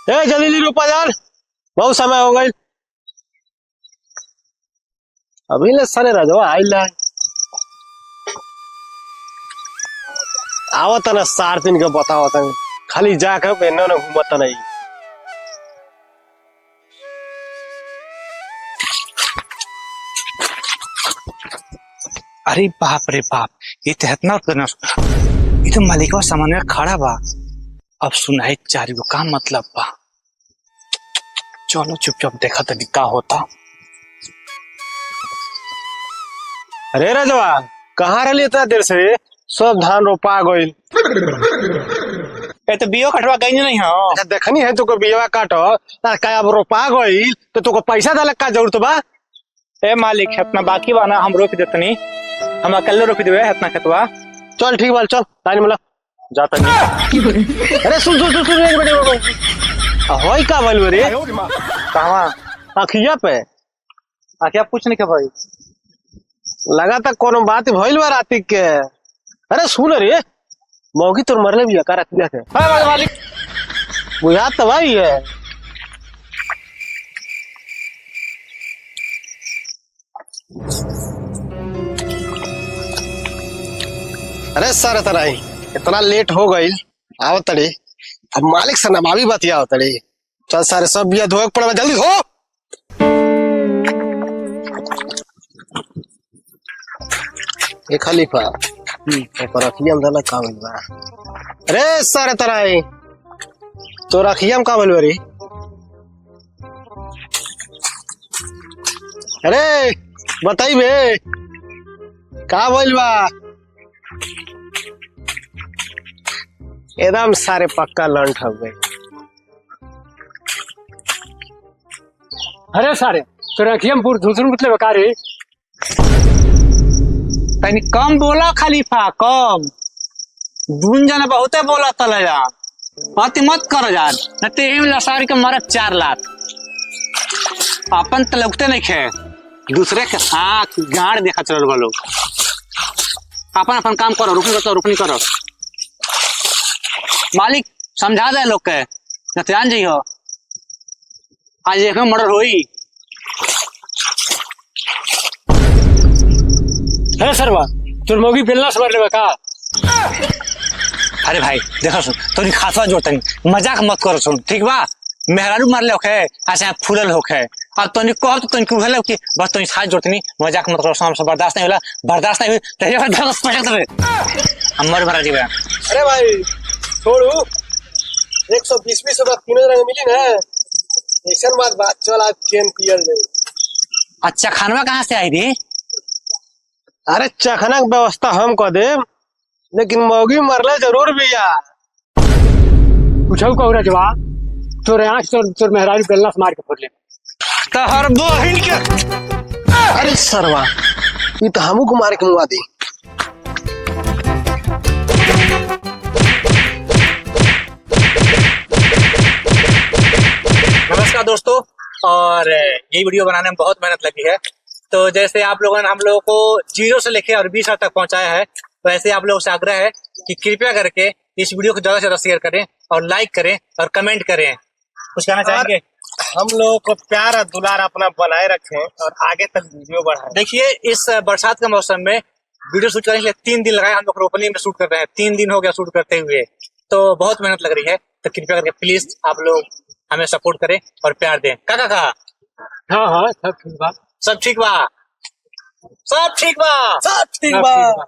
ए जल्दी ली रोपा यार, बहुत समय हो गई। अभी ले सरे राजवा आइल आवत ना 4 दिन के बतावत खाली जाकर एने ओने घूमत नहीं। अरे बाप रे बाप, ये तो इतना ये तो मालिकवा सामान में खड़ा बा। अब सुनाई 4 गो का मतलब बा। चलो चुपचाप देखा तनी का होता। अरे राजवा कहाँ रही इतना देर से? सब धान रोपा गई। तो बियो कटवा गई नहीं हो। अच्छा देखनी है तुको बिया काटो का अब रोपा गई तो तुको पैसा डाले का जरूरत बा? ए मालिक इतना बाकी बा ना, हम रोक देतनी, हम अकेले रोक देवे इतना खेतवा। चल ठीक बा, चल लाइन मिला जाता नहीं। अरे सुन सुन सुन सुन एक मिनट होई का बोल रे? कहां? अखिया पे आखिया पूछ नहीं के भाई, लगा था कोनो बात भइल बा राती के। अरे सुन रे, मौगी तोर मरले भी का रतिया के? हां मालिक बुझा तो भाई है। अरे सर तराई इतना लेट हो गई आओ तड़ी, अब मालिक से नबावी बतिया तड़ी। चल सारे सब बिया धोए पड़े, जल्दी हो। ए खलीफा पर अखियम धला का बोल बा? अरे सर तराई तो रखियम का बोल रे? अरे बताई बे का बोल बा? एकदम सारे पक्का लंट हो गए। अरे सारे तो रखियमपुर दूसरे मतलब रे तनी कम बोला खलीफा, कम। दून जना बहुते बोला तले जा, अति मत करो यार, न ते एम लसारी के मरत 4 लाख। अपन तलुकते नहीं खे, दूसरे के आँख गाड़ देखा चल बोलो। अपन अपन काम करो, रुकनी करो। मालिक समझा दे लोग के, न ध्यान जइयो आज एक मर्डर होई। अरे सरवा तोर मौगी बेलना से मरले का? अरे भाई देखो सुन, तोरी खासा जोड़ता मजाक मत करो सुन, ठीक बा? मेहरारू मारले होखे ऐसे फूलल होखे, अब तोनी कह तो तोनी कहले कि बस तोनी हाथ जोड़तनी, मजाक मत करो, सामने से बर्दाश्त नहीं होला, बर्दाश्त नहीं हुई तेरे बर्दाश्त पड़े तबे अमर भरा जीवा। अरे भाई छोड़ू, 120 रुपया तीनों रंग मिली ना, ऐसा बात चल आज केन पियल जाए। अच्छा खानवा कहाँ से आई रे? अरे चखना की व्यवस्था हम कर दे, लेकिन मौगी मरले जरूर बिया। पूछो कहू रजवा तोरे आँख तोर मेहरारू बेलना से मार के फोड़ ले तहर बहिन के। अरे सरवा ये तो हमू को मार के मुआ दी। नमस्कार दोस्तों, और ये वीडियो बनाने में बहुत मेहनत लगी है। तो जैसे आप लोगों ने हम लोगों को 0 से लेकर और 20 तक पहुंचाया है, तो ऐसे आप लोगों से आग्रह है कि कृपया करके इस वीडियो को ज्यादा से ज्यादा शेयर करें और लाइक करें और कमेंट करें। कुछ कहना चाहेंगे? हम लोगों को प्यार और दुलार अपना बनाए रखें और आगे तक वीडियो बढ़ाएं। देखिए इस बरसात के मौसम में वीडियो शूट करने के लिए 3 दिन लगाए, हम लोग रोपनी में शूट कर रहे हैं, 3 दिन हो गया शूट करते हुए, तो बहुत मेहनत लग रही है। तो कृपया करके प्लीज आप लोग हमें सपोर्ट करें और प्यार दें। का हाँ हाँ सब ठीक बा, सब ठीक बा, सब ठीक बा, सब ठीक सब बा। ठीक बा।